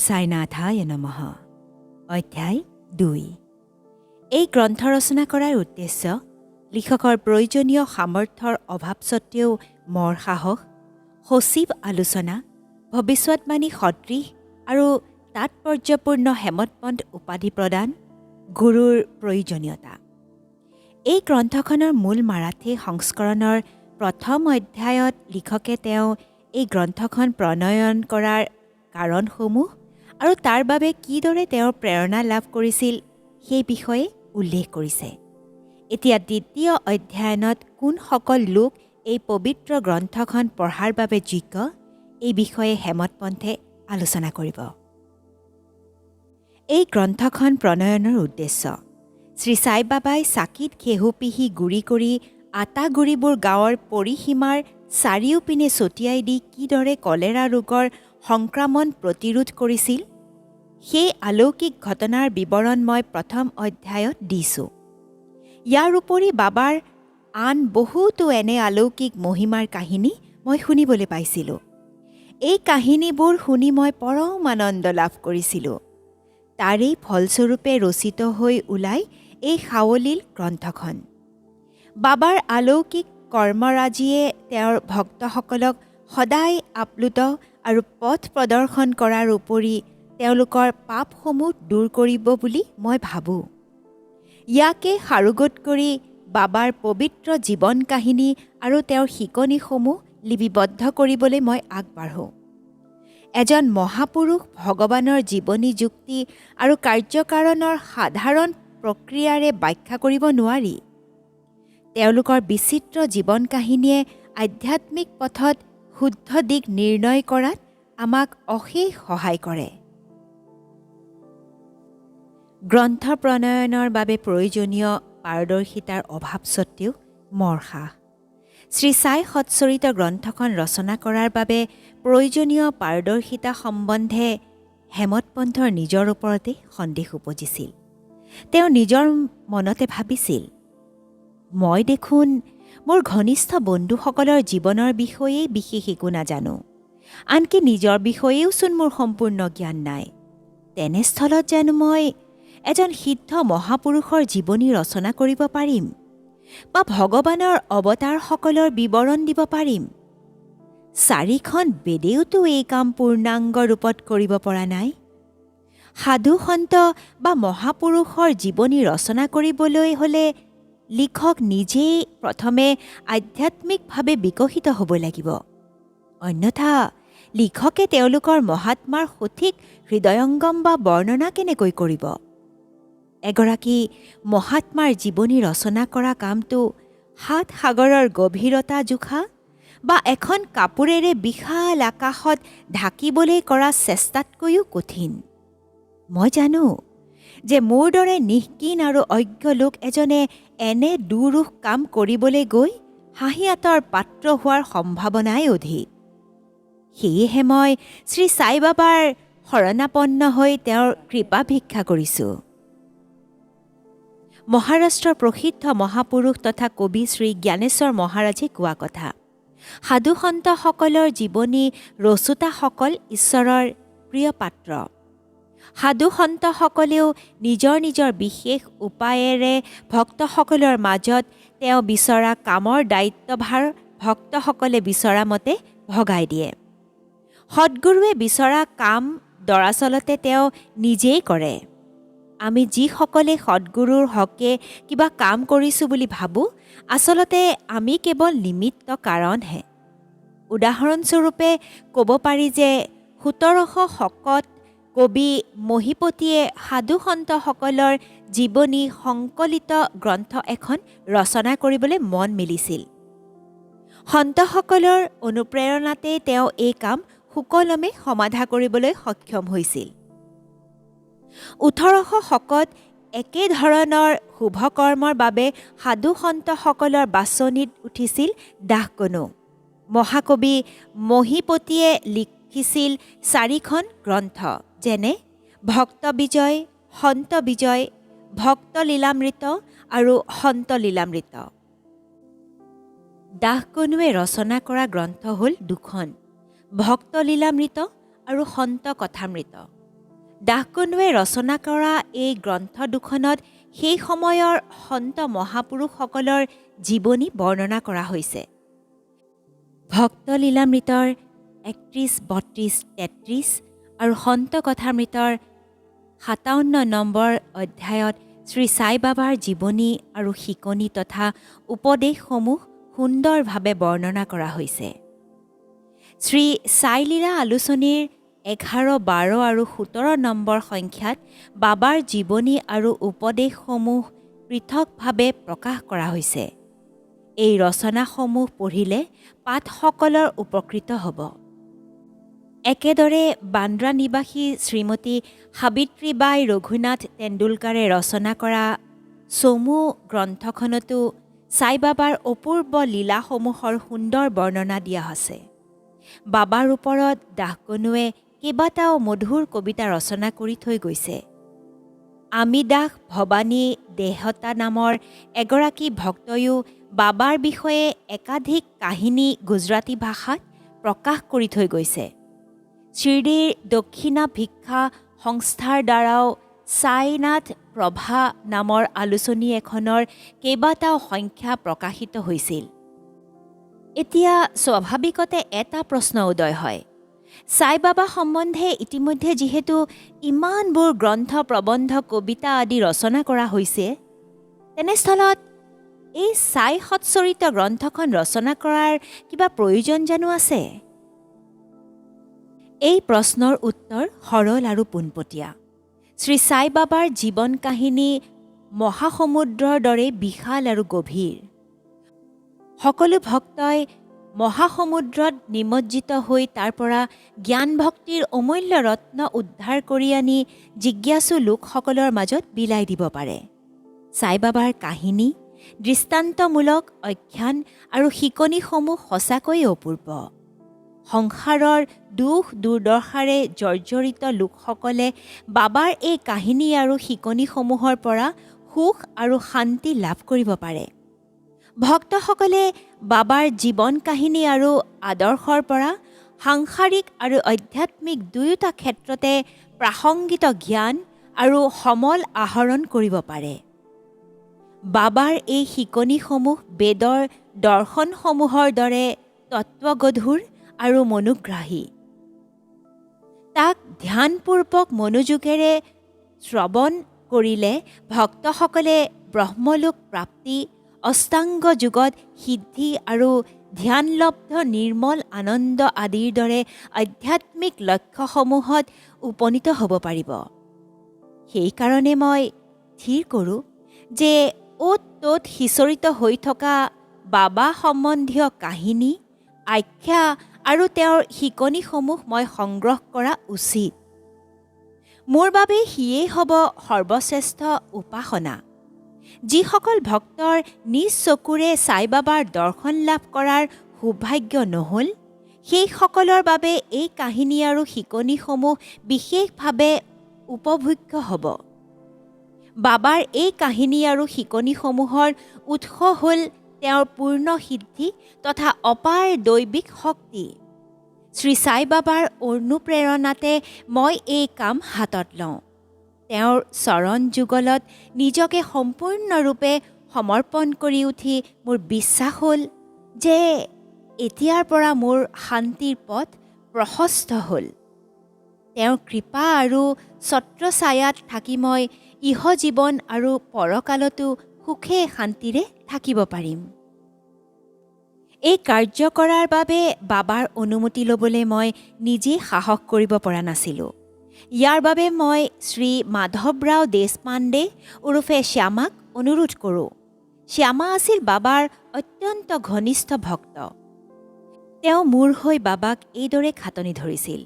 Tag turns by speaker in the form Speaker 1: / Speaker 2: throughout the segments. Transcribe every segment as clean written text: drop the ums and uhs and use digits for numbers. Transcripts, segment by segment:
Speaker 1: সাইনাথায় নমঃ। অধ্যায় 2। এই গ্ৰন্থ ৰচনা কৰাৰ উদ্দেশ্য লিখকৰ প্ৰয়োজনীয় সামৰ্থ্যৰ অভাৱ সত্ত্বেও মোৰ সাহস, সচিব আলোচনা, ভৱিষ্যৎবাণী সদৃশ আৰু তাৎপৰ্যপূৰ্ণ হেমতপন্থ উপাধি প্ৰদান, গুৰুৰ প্ৰয়োজনীয়তা। এই গ্ৰন্থখনৰ মূল মাৰাঠী সংস্কৰণৰ প্ৰথম অধ্যায়ত লিখকে তেওঁ এই গ্ৰন্থখন প্ৰণয়ন কৰাৰ কাৰণসমূহ আৰু তাৰ বাবে কিদৰে তেওঁৰ প্ৰেৰণা লাভ কৰিছিল সেই বিষয়ে উল্লেখ কৰিছে। এতিয়া দ্বিতীয় অধ্যায়ত কোনসকল লোক এই পবিত্ৰ গ্ৰন্থখন পঢ়াৰ বাবে যোগ্য এই বিষয়ে হেমতপন্থে আলোচনা কৰিব। এই গ্ৰন্থখন প্ৰণয়নৰ উদ্দেশ্য শ্ৰী সাই বাবাই চাকিত ঘেঁহু পিহি গুৰি কৰি আটা গুৰিবোৰ গাঁৱৰ পৰিসীমাৰ চাৰিওপিনে ছটিয়াই দি কিদৰে কলেৰা ৰোগৰ সংক্ৰমণ প্ৰতিৰোধ কৰিছিল সেই অলৌকিক ঘটনাৰ বিৱৰণ মই প্ৰথম অধ্যায়ত দিছোঁ। ইয়াৰ উপৰি বাবাৰ আন বহুতো এনে অলৌকিক মহিমাৰ কাহিনী মই শুনিবলৈ পাইছিলোঁ। এই কাহিনীবোৰ শুনি মই পৰম আনন্দ লাভ কৰিছিলোঁ। তাৰেই ফলস্বৰূপে ৰচিত হৈ ওলাই এই সাৱলীল গ্ৰন্থখন। বাবাৰ অলৌকিক কৰ্মৰাজিয়ে তেওঁৰ ভক্তসকলক সদায় আপ্লুত আৰু পথ প্ৰদৰ্শন কৰাৰ উপৰি তেওঁলোকৰ পাপসমূহ দূৰ কৰিব বুলি মই ভাবোঁ। ইয়াকে সাৰোগত কৰি বাবাৰ পবিত্ৰ জীৱন কাহিনী আৰু তেওঁৰ শিকনিসমূহ লিপিবদ্ধ কৰিবলৈ মই আগবাঢ়োঁ। এজন মহাপুৰুষ ভগৱানৰ জীৱনী যুক্তি আৰু কাৰ্যকাৰণৰ সাধাৰণ প্ৰক্ৰিয়াৰে ব্যাখ্যা কৰিব নোৱাৰি। তেওঁলোকৰ বিচিত্ৰ জীৱন কাহিনীয়ে আধ্যাত্মিক পথত শুদ্ধ দিশ নিৰ্ণয় কৰাত আমাক অশেষ সহায় কৰে। গ্ৰন্থ প্ৰণয়নৰ বাবে প্ৰয়োজনীয় পাৰদৰ্শিতাৰ অভাৱ সত্ত্বেও মোৰ সাহ। শ্ৰী সাই সচ্চৰিত গ্ৰন্থখন ৰচনা কৰাৰ বাবে প্ৰয়োজনীয় পাৰদৰ্শিতা সম্বন্ধে হেমতপন্থৰ নিজৰ ওপৰতে সন্দেহ উপজিছিল। তেওঁ নিজৰ মনতে ভাবিছিল, মই দেখোন মোৰ ঘনিষ্ঠ বন্ধুসকলৰ জীৱনৰ বিষয়ে বিশেষ একো নাজানো, আনকি নিজৰ বিষয়েওচোন মোৰ সম্পূৰ্ণ জ্ঞান নাই। তেনেস্থলত জানো মই এজন সিদ্ধ মহাপুৰুষৰ জীৱনী ৰচনা কৰিব পাৰিম বা ভগৱানৰ অৱতাৰসকলৰ বিৱৰণ দিব পাৰিম? 4খন বেদেওতো এই কাম পূৰ্ণাংগ ৰূপত কৰিব পৰা নাই। সাধু সন্ত বা মহাপুৰুষৰ জীৱনী ৰচনা কৰিবলৈ হ'লে লিখক নিজেই প্ৰথমে আধ্যাত্মিকভাৱে বিকশিত হ'ব লাগিব। অন্যথা লিখকে তেওঁলোকৰ মহাত্মাৰ সঠিক হৃদয়ংগম বা বৰ্ণনা কেনেকৈ কৰিব? এগৰাকী মহাত্মাৰ জীৱনী ৰচনা কৰা কামটো 7 সাগৰৰ গভীৰতা জোখা বা এখন কাপোৰেৰে বিশাল আকাশত ঢাকিবলৈ কৰা চেষ্টাতকৈও কঠিন। মই জানো যে মোৰ দৰে নিষ্কিন আৰু অজ্ঞ লোক এজনে এনে দুৰূহ কাম কৰিবলৈ গৈ হাঁহিয়াতৰ পাত্ৰ হোৱাৰ সম্ভাৱনাই অধিক। সেয়েহে মই শ্ৰী সাই বাবাৰ শৰণাপন্ন হৈ তেওঁৰ কৃপা ভিক্ষা কৰিছোঁ। মহাৰাষ্ট্ৰৰ প্ৰসিদ্ধ মহাপুৰুষ তথা কবি শ্ৰী জ্ঞানেশ্বৰ মহাৰাজে কোৱা কথা, সাধুসন্তসকলৰ জীৱনী ৰচোতাসকল ঈশ্বৰৰ প্ৰিয় পাত্ৰ। সাধুসন্তসকলেও নিজৰ নিজৰ বিশেষ উপায়েৰে ভক্তসকলৰ মাজত তেওঁ বিচৰা কামৰ দায়িত্বভাৰ ভক্তসকলে বিচৰা মতে ভগাই দিয়ে। সদ্গুৰুৱে বিচৰা কাম দৰাচলতে তেওঁ নিজেই কৰে। আমি যিসকলে সদ্গুৰুৰ হকে কিবা কাম কৰিছোঁ বুলি ভাবোঁ, আচলতে আমি কেৱল নিমিত্ত কাৰণহে। উদাহৰণস্বৰূপে ক'ব পাৰি যে 1700 শকত কবি মহীপতিয়ে সাধুসন্তসকলৰ জীৱনী সংকলিত গ্ৰন্থ এখন ৰচনা কৰিবলৈ মন মেলিছিল। সন্তসকলৰ অনুপ্ৰেৰণাতে তেওঁ এই কাম সুকলমে সমাধা কৰিবলৈ সক্ষম হৈছিল। 1800 শকত একেধৰণৰ শুভকৰ্মৰ বাবে সাধুসন্তসকলৰ বাছনিত উঠিছিল দাহকনু। মহাকবি মহীপতিয়ে লিখিছিল 4খন গ্ৰন্থ, যেনে ভক্ত বিজয়, সন্ত বিজয়, ভক্ত লীলামৃত আৰু সন্ত লীলামৃত। দাহকনুৱে ৰচনা কৰা গ্ৰন্থ হ'ল 2খন, ভক্ত লীলামৃত আৰু সন্ত কথামৃত। দাসকনুৱে ৰচনা কৰা এই গ্ৰন্থ দুখনত সেই সময়ৰ সন্ত মহাপুৰুষসকলৰ জীৱনী বৰ্ণনা কৰা হৈছে। ভক্ত লীলামৃতৰ ৩১, ৩২, ৩৩ আৰু সন্ত কথামৃতৰ ৫৭ নম্বৰ অধ্যায়ত শ্ৰী সাই বাবাৰ জীৱনী আৰু শিকনি তথা উপদেশসমূহ সুন্দৰভাৱে বৰ্ণনা কৰা হৈছে। শ্ৰী সাই লীলা আলোচনীৰ ১১, ১২ আৰু ১৭ নম্বৰ সংখ্যাত বাবাৰ জীৱনী আৰু উপদেশসমূহ পৃথকভাৱে প্ৰকাশ কৰা হৈছে। এই ৰচনাসমূহ পঢ়িলে পাঠসকলৰ উপকৃত হ'ব। একেদৰে বান্দ্ৰা নিবাসী শ্ৰীমতী সাবিত্ৰীবাই ৰঘুনাথ তেণ্ডুলকাৰে ৰচনা কৰা চমু গ্ৰন্থখনতো সাই বাবাৰ অপূৰ্ব লীলাসমূহৰ সুন্দৰ বৰ্ণনা দিয়া আছে। বাবাৰ ওপৰত দাসকনুৱে কেইবাটাও মধুৰ কবিতা ৰচনা কৰি থৈ গৈছে। আমি দাস ভৱানী দেহতা নামৰ এগৰাকী ভক্তয়ো বাবাৰ বিষয়ে একাধিক কাহিনী গুজৰাটী ভাষাত প্ৰকাশ কৰি থৈ গৈছে। শিৰডীৰ দক্ষিণা ভিক্ষা সংস্থাৰ দ্বাৰাও সাইনাথ প্ৰভা নামৰ আলোচনী এখনৰ কেইবাটাও সংখ্যা প্ৰকাশিত হৈছিল। এতিয়া স্বাভাৱিকতে এটা প্ৰশ্ন উদয় হয়, সাই বাবা সম্বন্ধে ইতিমধ্যে যিহেতু ইমানবোৰ গ্ৰন্থ প্ৰবন্ধ কবিতা আদি ৰচনা কৰা হৈছে, তেনেস্থলত এই সাই সৎচৰিত গ্ৰন্থখন ৰচনা কৰাৰ কিবা প্ৰয়োজন জানো আছে? এই প্ৰশ্নৰ উত্তৰ সৰল আৰু পোনপটীয়া। শ্ৰী সাই বাবাৰ জীৱন কাহিনী মহাসমুদ্ৰৰ দৰে বিশাল আৰু গভীৰ। সকলো ভক্তই মহাসমুদ্ৰত নিমজ্জিত হৈ তাৰ পৰা জ্ঞান ভক্তিৰ অমূল্য ৰত্ন উদ্ধাৰ কৰি আনি জিজ্ঞাসু লোকসকলৰ মাজত বিলাই দিব পাৰে। সাই বাবাৰ কাহিনী, দৃষ্টান্তমূলক আখ্যান আৰু শিকনিসমূহ সঁচাকৈয়ে অপূৰ্ব। সংসাৰৰ দুখ দুৰ্দশাৰে জৰ্জৰিত লোকসকলে বাবাৰ এই কাহিনী আৰু শিকনিসমূহৰ পৰা সুখ আৰু শান্তি লাভ কৰিব পাৰে। ভক্তসকলে বাবাৰ জীৱন কাহিনী আৰু আদৰ্শৰ পৰা সাংসাৰিক আৰু আধ্যাত্মিক দুয়োটা ক্ষেত্ৰতে প্ৰাসংগিক জ্ঞান আৰু সমল আহৰণ কৰিব পাৰে। বাবাৰ এই শিকনিসমূহ বেদৰ দৰ্শনসমূহৰ দৰে তত্ত্বগধুৰ আৰু মনোগ্ৰাহী। তাক ধ্যানপূৰ্বক মনোযোগেৰে শ্ৰৱণ কৰিলে ভক্তসকলে ব্ৰহ্মলোক প্ৰাপ্তি, অষ্টাংগ যোগত সিদ্ধি আৰু ধ্যানলব্ধ নিৰ্মল আনন্দ আদিৰ দৰে আধ্যাত্মিক লক্ষ্যসমূহত উপনীত হ'ব পাৰিব। সেইকাৰণে মই স্থিৰ কৰোঁ যে অ'ত ত'ত সিঁচৰিত হৈ থকা বাবা সম্বন্ধীয় কাহিনী, আখ্যা আৰু তেওঁৰ শিকনিসমূহ মই সংগ্ৰহ কৰা উচিত। মোৰ বাবে সিয়েই হ'ব সৰ্বশ্ৰেষ্ঠ উপাসনা। যিসকল ভক্তৰ নিজ চকুৰে সাই বাবাৰ দৰ্শন লাভ কৰাৰ সৌভাগ্য নহ'ল, সেইসকলৰ বাবে এই কাহিনী আৰু শিকনিসমূহ বিশেষভাৱে উপভোগ্য হ'ব। বাবাৰ এই কাহিনী আৰু শিকনিসমূহৰ উৎস হ'ল তেওঁৰ পূৰ্ণ সিদ্ধি তথা অপাৰ দৈবিক শক্তি। শ্ৰী সাই বাবাৰ অনুপ্ৰেৰণাতে মই এই কাম হাতত লওঁ। তেওঁৰ চৰণ যুগলত নিজকে সম্পূৰ্ণৰূপে সমৰ্পণ কৰি উঠি মোৰ বিশ্বাস হ'ল যে এতিয়াৰ পৰা মোৰ শান্তিৰ পথ প্ৰশস্ত হ'ল। তেওঁৰ কৃপা আৰু ছত্ৰছায়াত থাকি মই ইহ জীৱন আৰু পৰকালতো সুখে শান্তিৰে থাকিব পাৰিম। এই কাৰ্য কৰাৰ বাবে বাবাৰ অনুমতি ল'বলৈ মই নিজেই সাহস কৰিব পৰা নাছিলোঁ। ইয়াৰ বাবে মই শ্ৰী মাধৱৰাও দেশপাণ্ডে ওৰফে শ্যামাক অনুৰোধ কৰোঁ। শ্যামা আছিল বাবাৰ অত্যন্ত ঘনিষ্ঠ ভক্ত। তেওঁ মোৰ হৈ বাবাক এইদৰে খাটনি ধৰিছিল,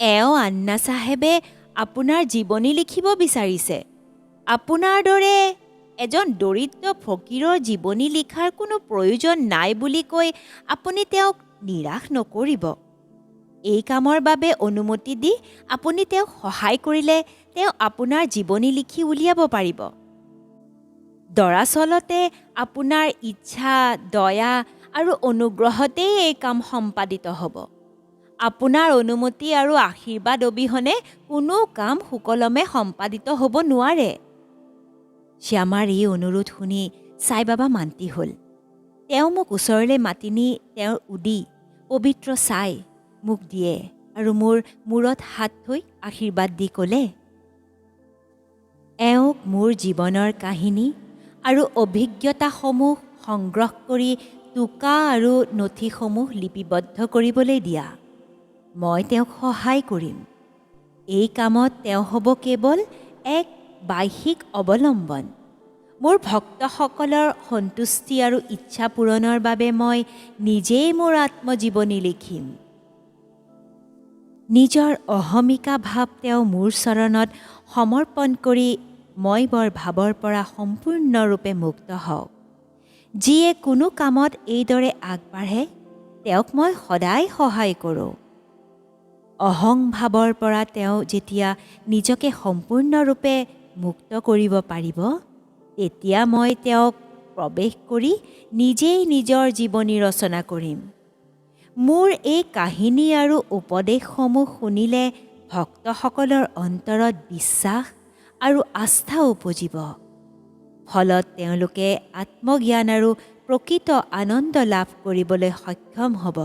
Speaker 1: এওঁ আন্না চাহেবে আপোনাৰ জীৱনী লিখিব বিচাৰিছে। আপোনাৰ দৰে এজন দৰিদ্ৰ ফকীৰৰ জীৱনী লিখাৰ কোনো প্ৰয়োজন নাই বুলি কৈ আপুনি তেওঁক নিৰাশ নকৰিব। এই কামৰ বাবে অনুমতি দি আপুনি তেওঁক সহায় কৰিলে তেওঁ আপোনাৰ জীৱনী লিখি উলিয়াব পাৰিব। দৰাচলতে আপোনাৰ ইচ্ছা, দয়া আৰু অনুগ্ৰহতেই এই কাম সম্পাদিত হ'ব। আপোনাৰ অনুমতি আৰু আশীৰ্বাদ অবিহনে কোনো কাম সুকলমে সম্পাদিত হ'ব নোৱাৰে। শ্যামাৰ এই অনুৰোধ শুনি সাই বাবা মান্তি হ'ল। তেওঁ মোক ওচৰলৈ মাতি নি তেওঁৰ উদি পবিত্ৰ ছাই মোক দিয়ে আৰু মোৰ মূৰত হাত থৈ আশীৰ্বাদ দি ক'লে, এওঁক মোৰ জীৱনৰ কাহিনী আৰু অভিজ্ঞতাসমূহ সংগ্ৰহ কৰি টোকা আৰু নথিসমূহ লিপিবদ্ধ কৰিবলৈ দিয়া। মই তেওঁক সহায় কৰিম। এই কামত তেওঁ হ'ব কেৱল এক বাহ্যিক অৱলম্বন। মোৰ ভক্তসকলৰ সন্তুষ্টি আৰু ইচ্ছা পূৰণৰ বাবে মই নিজেই মোৰ আত্মজীৱনী লিখিম। নিজৰ অহমিকা ভাৱ তেওঁ মোৰ চৰণত সমৰ্পণ কৰি মই বৰ ভাৱৰ পৰা সম্পূৰ্ণৰূপে মুক্ত হওক। যিয়ে কোনো কামত এইদৰে আগবাঢ়ে তেওঁক মই সদায় সহায় কৰোঁ। অহংভাৱৰ পৰা তেওঁ যেতিয়া নিজকে সম্পূৰ্ণৰূপে মুক্ত কৰিব পাৰিব, তেতিয়া মই তেওঁক প্ৰৱেশ কৰি নিজেই নিজৰ জীৱনী ৰচনা কৰিম। মোৰ এই কাহিনী আৰু উপদেশসমূহ শুনিলে ভক্তসকলৰ অন্তৰত বিশ্বাস আৰু আস্থা উপজিব। ফলত তেওঁলোকে আত্মজ্ঞান আৰু প্ৰকৃত আনন্দ লাভ কৰিবলৈ সক্ষম হ'ব।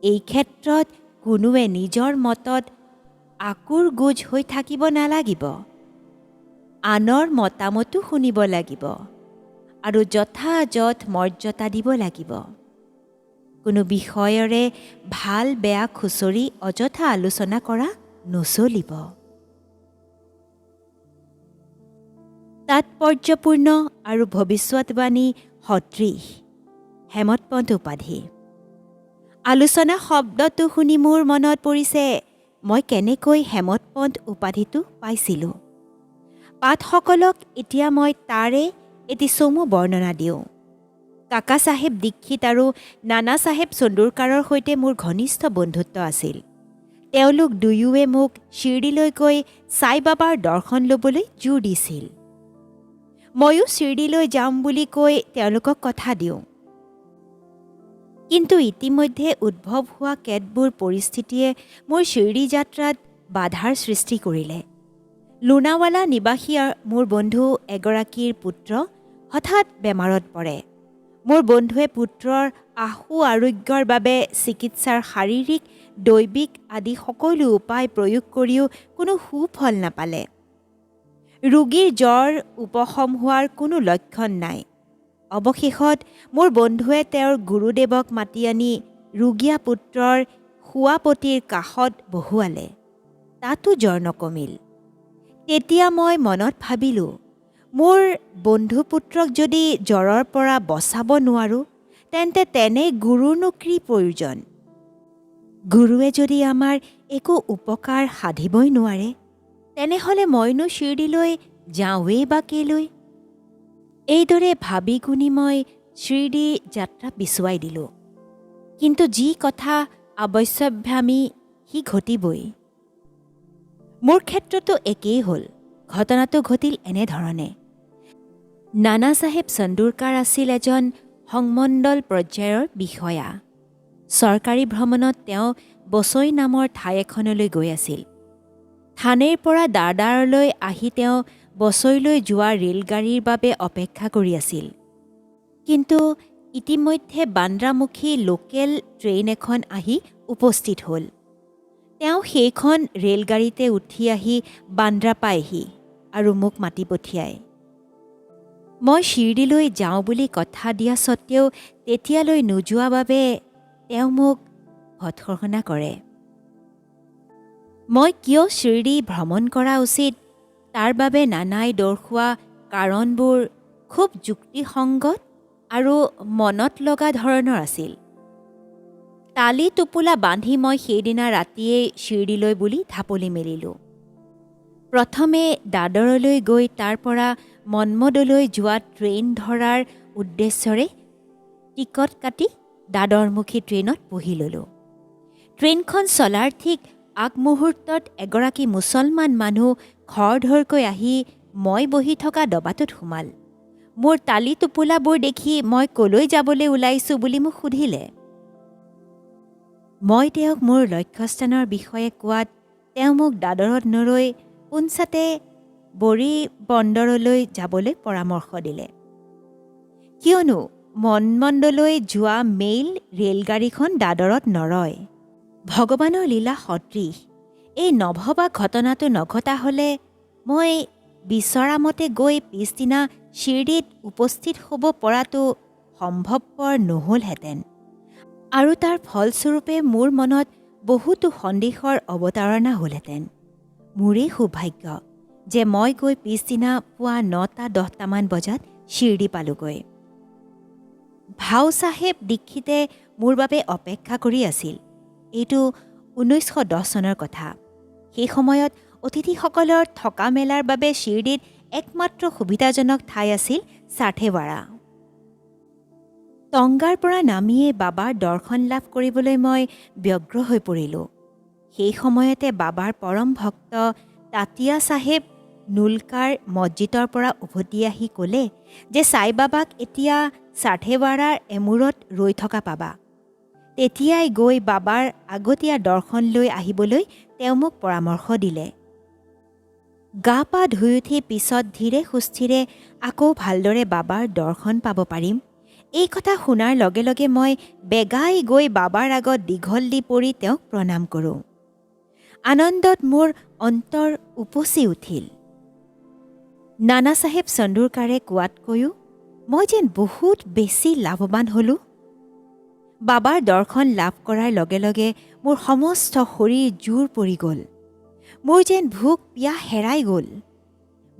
Speaker 1: এই ক্ষেত্ৰত কোনোৱে নিজৰ মতত আকুৰ গোজ হৈ থাকিব নালাগিব। আনৰ মতামতো শুনিব লাগিব আৰু যথাযথ মৰ্যাদা দিব লাগিব। কোনো বিষয়ৰে ভাল বেয়া খুচৰি অযথা আলোচনা কৰা নচলিব। তাৎপৰ্যপূৰ্ণ আৰু ভৱিষ্যতবাণী সদৃশ হেমতপন্থ উপাধি। আলোচনা শব্দটো শুনি মোৰ মনত পৰিছে মই কেনেকৈ হেমতপন্থ উপাধিটো পাইছিলোঁ। পাঠসকলক এতিয়া মই তাৰে এটি চমু বৰ্ণনা দিওঁ। কাকা চাহেব দীক্ষিত আৰু নানা চাহেব চন্দুৰকাৰৰ সৈতে মোৰ ঘনিষ্ঠ বন্ধুত্ব আছিল। তেওঁলোক দুয়োৱে মোক শিৰডিলৈ গৈ সাই বাবাৰ দৰ্শন ল'বলৈ জোৰ দিছিল। ময়ো শিৰডিলৈ যাম বুলি কৈ তেওঁলোকক কথা দিওঁ। কিন্তু ইতিমধ্যে উদ্ভৱ হোৱা কেতবোৰ পৰিস্থিতিয়ে মোৰ শিৰডি যাত্ৰাত বাধাৰ সৃষ্টি কৰিলে। লোনাৱালা নিবাসী মোৰ বন্ধু এগৰাকীৰ পুত্ৰ হঠাৎ বেমাৰত পৰে। মোৰ বন্ধুৱে পুত্ৰৰ আশু আৰোগ্যৰ বাবে চিকিৎসাৰ শাৰীৰিক দৈবিক আদি সকলো উপায় প্ৰয়োগ কৰিও কোনো সুফল নাপালে। ৰোগীৰ জ্বৰ উপশম হোৱাৰ কোনো লক্ষণ নাই। অৱশেষত মোৰ বন্ধুৱে তেওঁৰ গুৰুদেৱক মাতি আনি ৰোগীয়া পুত্ৰৰ শোৱাপতিৰ কাষত বহুৱালে। তাতো জ্বৰ নকমিল। তেতিয়া মই মনত ভাবিলোঁ, মোৰ বন্ধুপুত্ৰক যদি জ্বৰৰ পৰা বচাব নোৱাৰোঁ তেন্তে তেনে গুৰুৰনো কি প্ৰয়োজন। গুৰুৱে যদি আমাৰ একো উপকাৰ সাধিবই নোৱাৰে তেনেহ'লে মইনো শিৰডিলৈ যাওঁৱেই বা কেলৈ। এইদৰে ভাবি গুণি মই শিৰডি যাত্ৰা পিছুৱাই দিলোঁ। কিন্তু যি কথা অৱশ্যভামী সি ঘটিবই। মোৰ ক্ষেত্ৰতো একেই হ'ল। ঘটনাটো ঘটিল এনেধৰণে। নানা চাহেব চন্দুৰকাৰ আছিল এজন সংমণ্ডল পৰ্যায়ৰ বিষয়া। চৰকাৰী ভ্ৰমণত তেওঁ বছৈ নামৰ ঠাই এখনলৈ গৈ আছিল। থানেৰ পৰা দাদাৰলৈ আহি তেওঁ বছৈলৈ যোৱা ৰেলগাড়ীৰ বাবে অপেক্ষা কৰি আছিল। কিন্তু ইতিমধ্যে বান্দ্ৰামুখী লোকেল ট্ৰেইন এখন আহি উপস্থিত হ'ল। তেওঁ সেইখন ৰেলগাড়ীতে উঠি আহি বান্দ্ৰা পায়হি আৰু মোক মাতি পঠিয়ায়। মই শিৰডিলৈ যাওঁ বুলি কথা দিয়া স্বত্তেও তেতিয়ালৈ নোযোৱা বাবে তেওঁ মোক ভৎসনা কৰে। মই কিয় শিৰডি ভ্ৰমণ কৰা উচিত তাৰ বাবে নানাই দৰ্শোৱা কাৰণবোৰ খুব যুক্তিসংগত আৰু মনত লগা ধৰণৰ আছিল। তালি টোপোলা বান্ধি মই সেইদিনা ৰাতিয়েই শিৰডিলৈ বুলি ঢাপলি মেলিলোঁ। প্ৰথমে দাদৰলৈ গৈ তাৰ পৰা মন্মদলৈ যোৱা ট্ৰেইন ধৰাৰ উদ্দেশ্যৰে টিকট কাটি দাদৰমুখী ট্ৰেইনত বহি ল'লোঁ। ট্ৰেইনখন চলাৰ ঠিক আগমুহূৰ্তত এগৰাকী মুছলমান মানুহ খৰধৰকৈ আহি মই বহি থকা ডবাটোত সোমাল। মোৰ তালি টোপোলাবোৰ দেখি মই কলৈ যাবলৈ ওলাইছোঁ বুলি মোক সুধিলে। মই তেওঁক মোৰ লক্ষ্যস্থানৰ বিষয়ে কোৱাত তেওঁ মোক দাদৰত নৰৈ পোনছাতে বৰী বন্দৰলৈ যাবলৈ পৰামৰ্শ দিলে। কিয়নো মনমণ্ডলৈ যোৱা মেইল ৰেলগাড়ীখন দাদৰত নৰয়। ভগৱানৰ লীলা সদৃশ এই নভবা ঘটনাটো নঘটা হ'লে মই বিচৰামতে গৈ পিছদিনা শিৰডিত উপস্থিত হ'ব পৰাটো সম্ভৱপৰ নহ'লহেঁতেন আৰু তাৰ ফলস্বৰূপে মোৰ মনত বহুতো সন্দেহৰ অৱতাৰণা হ'লহেঁতেন। মোৰেই সৌভাগ্য যে মই গৈ পিছদিনা পুৱা 9-10মান বজাত শিৰডি পালোগৈ। ভাও চাহেব দীক্ষিতে মোৰ বাবে অপেক্ষা কৰি আছিল। এইটো 1910 চনৰ কথা। সেই সময়ত অতিথিসকলৰ থকা মেলাৰ বাবে শিৰডিত একমাত্ৰ সুবিধাজনক ঠাই আছিল সাথেৱাৰা। টংগাৰ পৰা নামিয়েই বাবাৰ দৰ্শন লাভ কৰিবলৈ মই ব্যগ্ৰ হৈ পৰিলোঁ। সেই সময়তে বাবাৰ পৰম ভক্ত তাতিয়া চাহেব নুলকাৰ মছজিদৰ পৰা উভতি আহি ক'লে যে সাই বাবাক এতিয়া সাথেৱাৰাৰ এমূৰত ৰৈ থকা পাবা। তেতিয়াই গৈ বাবাৰ আগতীয়া দৰ্শন লৈ আহিবলৈ তেওঁ মোক পৰামৰ্শ দিলে। গা পা ধুই উঠি পিছত ধীৰে সুস্থিৰে আকৌ ভালদৰে বাবাৰ দৰ্শন পাব পাৰিম। এই কথা শুনাৰ লগে লগে মই বেগাই গৈ বাবাৰ আগত দীঘল দি পৰি তেওঁক প্ৰণাম কৰোঁ। আনন্দত মোৰ অন্তৰ উপচি উঠিল। নানা চাহেব চন্দুৰকাৰে কোৱাতকৈও মই যেন বহুত বেছি লাভৱান হ'লোঁ। বাবাৰ দৰ্শন লাভ কৰাৰ লগে লগে মোৰ সমস্ত শৰীৰ জোৰ পৰি গ'ল। মোৰ যেন ভোক পিয়াহ হেৰাই গ'ল।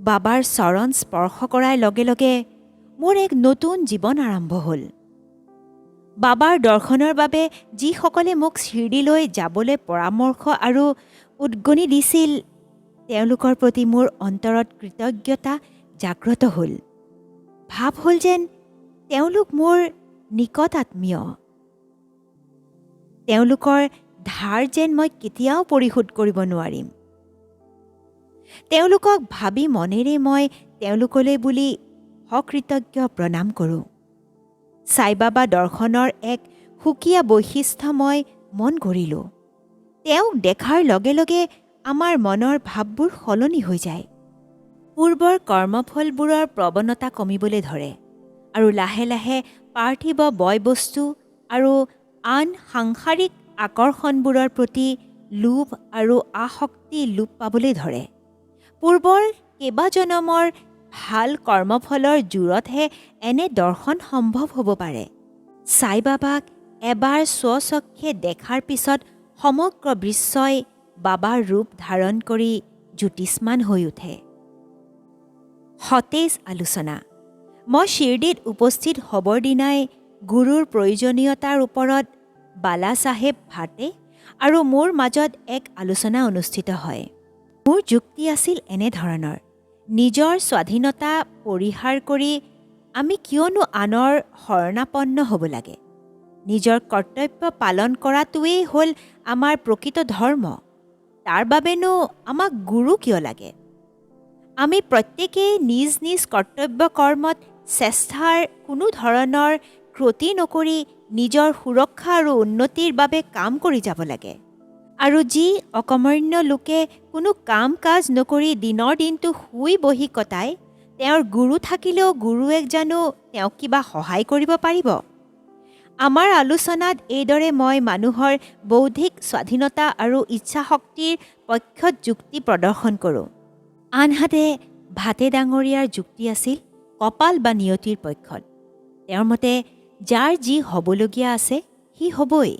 Speaker 1: বাবাৰ চৰণ স্পৰ্শ কৰাৰ লগে লগে মোৰ এক নতুন জীৱন আৰম্ভ হ'ল। বাবাৰ দৰ্শনৰ বাবে যিসকলে মোক শিৰডিলৈ যাবলৈ পৰামৰ্শ আৰু উদগনি দিছিল তেওঁলোকৰ প্ৰতি মোৰ অন্তৰত কৃতজ্ঞতা জাগ্ৰত হ'ল। ভাৱ হ'ল যেন তেওঁলোক মোৰ নিকট আত্মীয়। তেওঁলোকৰ ধাৰ যেন মই কেতিয়াও পৰিশোধ কৰিব নোৱাৰিম। তেওঁলোকক ভাবি মনেৰে মই তেওঁলোকলৈ বুলি সকৃতজ্ঞ প্ৰণাম কৰোঁ। সাই বাবা দৰ্শনৰ এক সুকীয়া বৈশিষ্ট্য মই মন কৰিলোঁ। তেওঁক দেখাৰ লগে লগে আমাৰ মনৰ ভাৱবোৰ সলনি হৈ যায়। পূৰ্বৰ কৰ্মফলবোৰৰ প্ৰৱণতা কমিবলৈ ধৰে আৰু লাহে লাহে পাৰ্থিৱ বয় বস্তু আৰু আন সাংসাৰিক আকৰ্ষণবোৰৰ প্ৰতি লোভ আৰু আসক্তি লোপ পাবলৈ ধৰে। পূৰ্বৰ কেইবাজনমৰ ভাল কৰ্মফলৰ জোৰতহে এনে দৰ্শন সম্ভৱ হ'ব পাৰে। সাই বাবাক এবাৰ স্বচক্ষে দেখাৰ পিছত সমগ্ৰ বিশ্বই বাবাৰ ৰূপ ধাৰণ কৰি জ্যোতিষ্মান হৈ উঠে। সতেজ আলোচনা। মই শিৰডিত উপস্থিত হ'বৰ দিনাই গুৰুৰ প্ৰয়োজনীয়তাৰ ওপৰত বালা চাহেব ভাটে আৰু মোৰ মাজত এক আলোচনা অনুষ্ঠিত হয়। মোৰ যুক্তি আছিল এনেধৰণৰ: নিজৰ স্বাধীনতা পৰিহাৰ কৰি আমি কিয়নো আনৰ শৰণাপন্ন হ'ব লাগে? নিজৰ কৰ্তব্য পালন কৰাটোৱেই হ'ল আমাৰ প্ৰকৃত ধৰ্ম। তাৰ বাবেনো আমাক গুৰু কিয় লাগে? আমি প্ৰত্যেকেই নিজ নিজ কৰ্তব্য কৰ্মত চেষ্টাৰ কোনো ধৰণৰ ক্ৰতি নকৰি নিজৰ সুৰক্ষা আৰু উন্নতিৰ বাবে কাম কৰি যাব লাগে। আৰু যি অকৰ্মণ্য লোকে কোনো কাম কাজ নকৰি দিনৰ দিনটো শুই বহি কটায়, তেওঁৰ গুৰু থাকিলেও গুৰুৱে জানো তেওঁক কিবা সহায় কৰিব পাৰিব? আমাৰ আলোচনাত এইদৰে মই মানুহৰ বৌদ্ধিক স্বাধীনতা আৰু ইচ্ছাশক্তিৰ পক্ষত যুক্তি প্ৰদৰ্শন কৰোঁ। আনহাতে ভাটে ডাঙৰীয়াৰ যুক্তি আছিল কপাল বা নিয়তিৰ পক্ষত। তেওঁৰ মতে যাৰ যি হ'বলগীয়া আছে সি হ'বই।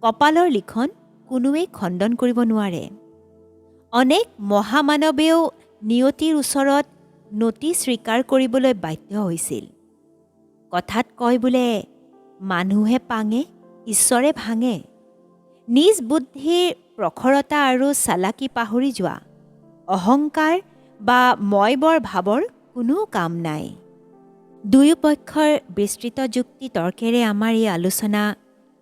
Speaker 1: কপালৰ লিখন কোনোৱেই খণ্ডন কৰিব নোৱাৰে। অনেক মহামানৱেও নিয়তিৰ ওচৰত নতি স্বীকাৰ কৰিবলৈ বাধ্য হৈছিল। কথাত কয় বোলে, মানুহে পাঙে ঈশ্বৰে ভাঙে। নিজ বুদ্ধিৰ প্ৰখৰতা আৰু চালাকি পাহৰি যোৱা, অহংকাৰ বা মইবৰ ভাৱৰ কোনো কাম নাই। দুয়োপক্ষৰ বিস্তৃত যুক্তি তৰ্কেৰে আমাৰ এই আলোচনা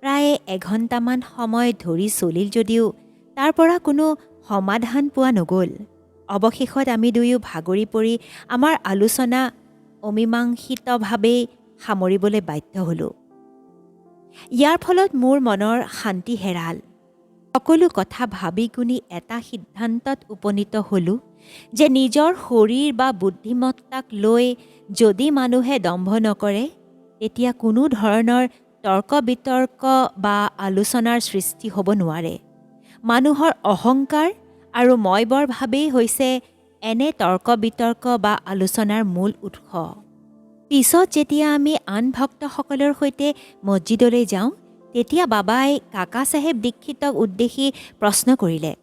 Speaker 1: প্ৰায় এঘণ্টামান সময় ধৰি চলিল যদিও তাৰ পৰা কোনো সমাধান পোৱা নগ'ল। অৱশেষত আমি দুয়ো ভাগৰি পৰি আমাৰ আলোচনা অমীমাংসিতভাৱেই সামৰিবলৈ বাধ্য হ'লোঁ। ইয়াৰ ফলত মোৰ মনৰ শান্তি হেৰাল। সকলো কথা ভাবি গুণি এটা সিদ্ধান্তত উপনীত হ'লোঁ যে নিজৰ শৰীৰ বা বুদ্ধিমত্তাক লৈ যদি মানুহে দম্ভ নকৰে, তেতিয়া কোনো ধৰণৰ তৰ্ক বিতৰ্ক বা আলোচনাৰ সৃষ্টি হ'ব নোৱাৰে। মানুহৰ অহংকাৰ আৰু মইবৰ ভাৱেই হৈছে এনে তৰ্ক বিতৰ্ক বা আলোচনাৰ মূল উৎস। পিছত যেতিয়া আমি আন ভক্তসকলৰ সৈতে মছজিদলৈ যাওঁ, তেতিয়া বাবাই কাকা চাহেব দীক্ষিতক উদ্দেশ্যি প্ৰশ্ন কৰিলে,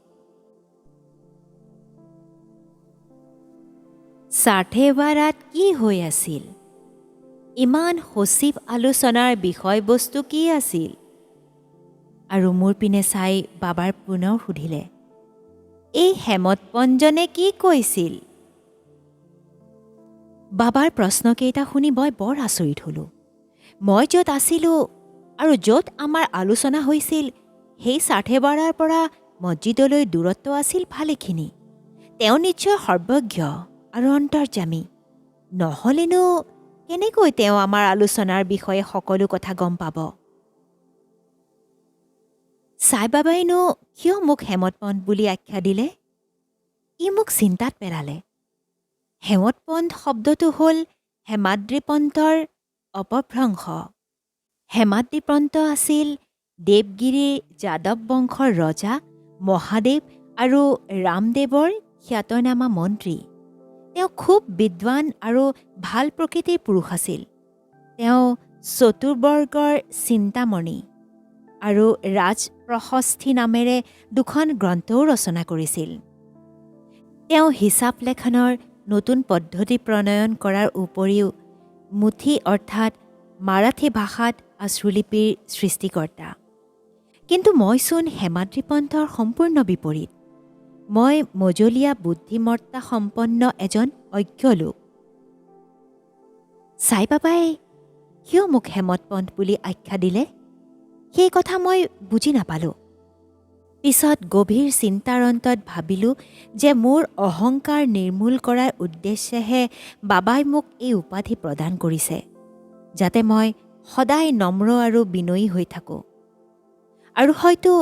Speaker 1: সাঠেৱাৰাত কি হৈ আছিল? ইমান সচিব আলোচনাৰ বিষয়বস্তু কি আছিল? আৰু মোৰ পিনে চাই বাবাৰ পুনৰ সুধিলে, এই হেমতপঞ্জনে কি কৈছিল? বাবাৰ প্ৰশ্নকেইটা শুনি মই বৰ আচৰিত হ'লোঁ। মই য'ত আছিলোঁ আৰু য'ত আমাৰ আলোচনা হৈছিল, সেই সাঠেৱাৰাৰ পৰা মছজিদলৈ দূৰত্ব আছিল ভালেখিনি। তেওঁ নিশ্চয় সৰ্বজ্ঞ আৰু অন্তৰ্যামী। নহ'লেনো কেনেকৈ তেওঁ আমাৰ আলোচনাৰ বিষয়ে সকলো কথা গম পাব? সাই বাবাইনো কিয় মোক হেমতপন্থ বুলি আখ্যা দিলে? ই মোক চিন্তাত পেলালে। হেমতপন্থ শব্দটো হ'ল হেমাদ্ৰীপন্থৰ অপভ্ৰংশ। হেমাদ্ৰীপন্থ আছিল দেৱগিৰি যাদৱ বংশৰ ৰজা মহাদেৱ আৰু ৰামদেৱৰ খ্যাতনামা মন্ত্ৰী। তেওঁ খুব বিদ্বান আৰু ভাল প্ৰকৃতিৰ পুৰুষ আছিল। তেওঁ চতুৰ্বৰ্গৰ চিন্তামণি আৰু ৰাজপ্ৰশস্তি নামেৰে দুখন গ্ৰন্থও ৰচনা কৰিছিল। তেওঁ হিচাপ লেখনৰ নতুন পদ্ধতি প্ৰণয়ন কৰাৰ উপৰিও মুঠি অৰ্থাৎ মাৰাঠী ভাষাত আশ্ৰুলিপিৰ সৃষ্টিকৰ্তা। কিন্তু মইচোন হেমাদ্ৰীপন্থৰ সম্পূৰ্ণ বিপৰীত। মই মজলীয়া বুদ্ধিমত্তা সম্পন্ন এজন অজ্ঞ লোক। সাই বাবাই কিয় মোক হেমতপন্থ বুলি আখ্যা দিলে, সেই কথা মই বুজি নাপালোঁ। পিছত গভীৰ চিন্তাৰ অন্তত ভাবিলোঁ যে মোৰ অহংকাৰ নিৰ্মূল কৰাৰ উদ্দেশ্যেহে বাবাই মোক এই উপাধি প্ৰদান কৰিছে, যাতে মই সদায় নম্ৰ আৰু বিনয়ী হৈ থাকোঁ। আৰু হয়তো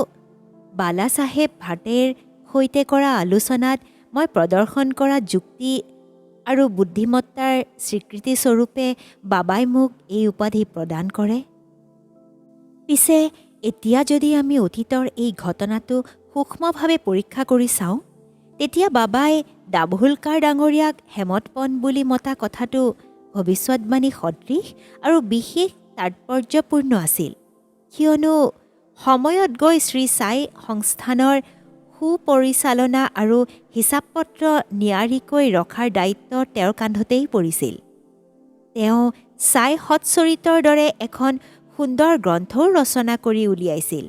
Speaker 1: বালা চাহেব ভাটেৰ সৈতে কৰা আলোচনাত মই প্ৰদৰ্শন কৰা যুক্তি আৰু বুদ্ধিমত্তাৰ স্বীকৃতিস্বৰূপে বাবাই মোক এই উপাধি প্ৰদান কৰে। পিছে এতিয়া যদি আমি অতীতৰ এই ঘটনাটো সূক্ষ্মভাৱে পৰীক্ষা কৰি চাওঁ, তেতিয়া বাবাই দাভোলকাৰ ডাঙৰীয়াক হেমতপন্থ বুলি মতা কথাটো ভৱিষ্যৎবাণী সদৃশ আৰু বিশেষ তাৎপৰ্যপূৰ্ণ আছিল। কিয়নো সময়ত গৈ শ্ৰী সাই সংস্থানৰ সুপৰিচালনা আৰু হিচাপ পত্ৰ নিয়াৰিকৈ ৰখাৰ দায়িত্ব তেওঁৰ কান্ধতেই পৰিছিল। তেওঁ সাই সৎচৰিতৰ দৰে এখন সুন্দৰ গ্ৰন্থও ৰচনা কৰি উলিয়াইছিল।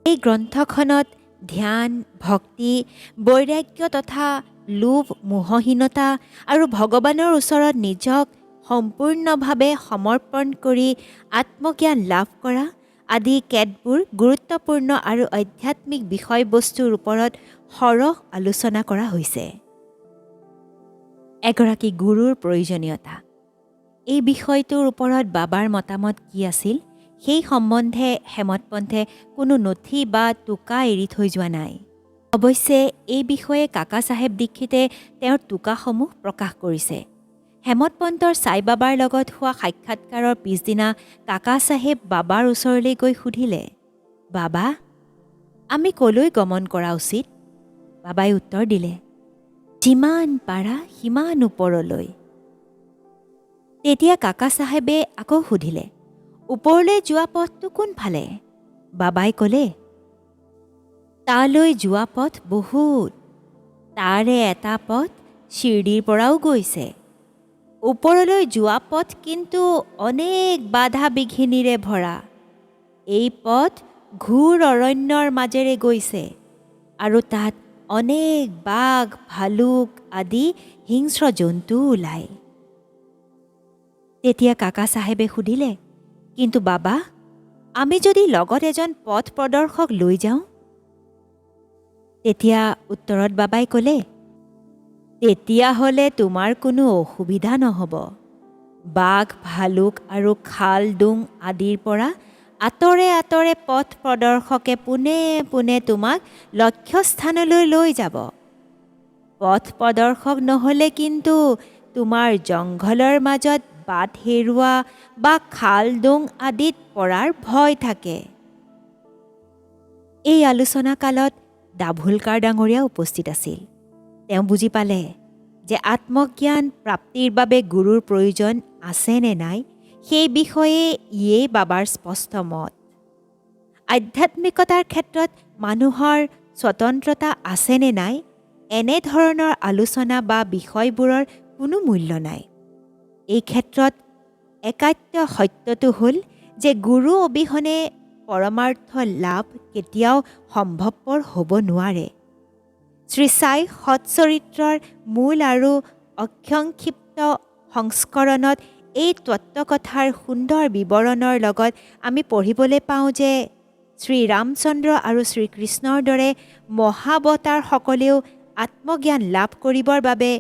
Speaker 1: এই গ্ৰন্থখনত ধ্যান, ভক্তি, বৈৰাগ্য তথা লোভ, মোহহীনতা আৰু ভগৱানৰ ওচৰত নিজক সম্পূৰ্ণভাৱে সমৰ্পণ কৰি আত্মজ্ঞান লাভ কৰা আদি কেতবোৰ গুৰুত্বপূৰ্ণ আৰু আধ্যাত্মিক বিষয়বস্তুৰ ওপৰত সৰহ আলোচনা কৰা হৈছে। এগৰাকী গুৰুৰ প্ৰয়োজনীয়তা। এই বিষয়টোৰ ওপৰত বাবাৰ মতামত কি আছিল, সেই সম্বন্ধে হেমতপন্থে কোনো নথি বা টোকা এৰি থৈ যোৱা নাই। অৱশ্যে এই বিষয়ে কাকা চাহেব দীক্ষিতে তেওঁৰ টোকাসমূহ প্ৰকাশ কৰিছে। হেমতপন্থৰ সাই বাবাৰ লগত হোৱা সাক্ষাৎকাৰৰ পিছদিনা কাকা চাহেব বাবাৰ ওচৰলৈ গৈ সুধিলে, বাবা, আমি কলৈ গমন কৰা উচিত? বাবাই উত্তৰ দিলে, যিমান পাৰা সিমান ওপৰলৈ। তেতিয়া কাকা চাহেবে আকৌ সুধিলে, ওপৰলৈ যোৱা পথটো কোনফালে? বাবাই ক'লে, তালৈ যোৱা পথ বহুত। তাৰে এটা পথ শিৰডীৰ পৰাও গৈছে। ওপৰলৈ যোৱা পথ কিন্তু অনেক বাধা বিঘিনিৰে ভৰা। এই পথ ঘোৰ অৰণ্যৰ মাজেৰে গৈছে আৰু তাত অনেক বাঘ, ভালুক আদি হিংস্ৰ জন্তু ওলায়। তেতিয়া কাকা চাহেবে সুধিলে, কিন্তু বাবা, আমি যদি লগত এজন পথ প্ৰদৰ্শক লৈ যাওঁ? তেতিয়া উত্তৰত বাবাই ক'লে, তেতিয়াহ'লে তোমাৰ কোনো অসুবিধা নহ'ব। বাঘ, ভালুক আৰু খাল ডুং আদিৰ পৰা আঁতৰে আঁতৰে পথ প্ৰদৰ্শকে পোনে পোনে তোমাক লক্ষ্যস্থানলৈ লৈ যাব। পথ প্ৰদৰ্শক নহ'লে কিন্তু তোমাৰ জংঘলৰ মাজত বাট হেৰুৱা বা খাল ডোং আদিত পৰাৰ ভয় থাকে। এই আলোচনা কালত দাভোলকাৰ ডাঙৰীয়া উপস্থিত আছিল। তেওঁ বুজি পালে যে আত্মজ্ঞান প্ৰাপ্তিৰ বাবে গুৰুৰ প্ৰয়োজন আছে নে নাই সেই বিষয়ে ইয়েই বাবাৰ স্পষ্ট মত। আধ্যাত্মিকতাৰ ক্ষেত্ৰত মানুহৰ স্বতন্ত্ৰতা আছে নে নাই এনেধৰণৰ আলোচনা বা বিষয়বোৰৰ কোনো মূল্য নাই। এই ক্ষেত্ৰত একাত্য সত্যটো হ'ল যে গুৰু অবিহনে পৰমাৰ্থ লাভ কেতিয়াও সম্ভৱপৰ হ'ব নোৱাৰে। শ্ৰী সাই সৎচৰিত্ৰৰ মূল আৰু অসংক্ষিপ্ত সংস্কৰণত এই তত্ত্বকথাৰ সুন্দৰ বিৱৰণৰ লগত আমি পঢ়িবলৈ পাওঁ যে শ্ৰীৰামচন্দ্ৰ আৰু শ্ৰীকৃষ্ণৰ দৰে মহাৱতাৰসকলেও আত্মজ্ঞান লাভ কৰিবৰ বাবে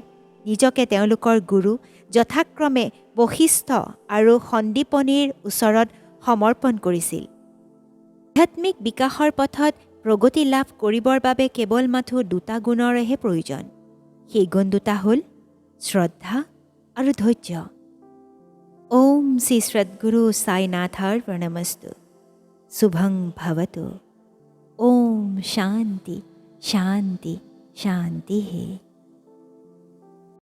Speaker 1: নিজকে তেওঁলোকৰ গুৰু যথাক্ৰমে বশিষ্ঠ আৰু সন্দীপনীৰ ওচৰত সমৰ্পণ কৰিছিল। আধ্যাত্মিক বিকাশৰ পথত প্ৰগতি লাভ কৰিবৰ বাবে কেৱল মাথো দুটা গুণৰহে প্ৰয়োজন। সেই গুণ দুটা হ'ল শ্ৰদ্ধা আৰু ধৈৰ্য। ওম শ্ৰী সদ্গুৰু সাইনাথাৰ প্ৰণমস্তু। শুভং ভৱতু। ওম শান্তি শান্তি শান্তিঃ।